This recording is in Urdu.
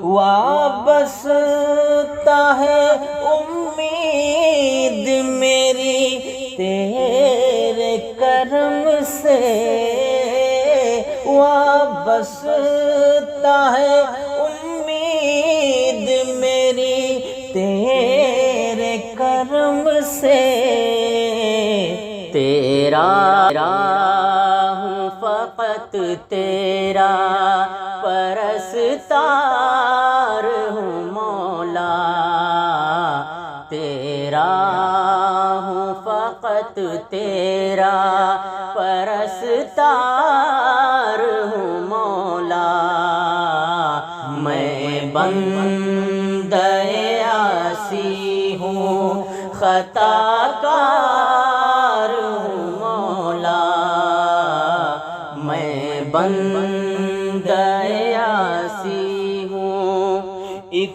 وابستہ ہے امید میری تیرے کرم سے، وابستہ ہے امید میری تیرے کرم سے، تیرا ہوں فقط تیرا پرستار ہوں مولا، تیرا ہوں فقط تیرا پرستار ہوں مولا، میں بندہ عاصی ہوں خطا کار ہوں مولا، میں بندہ عاصی ہوں، ایک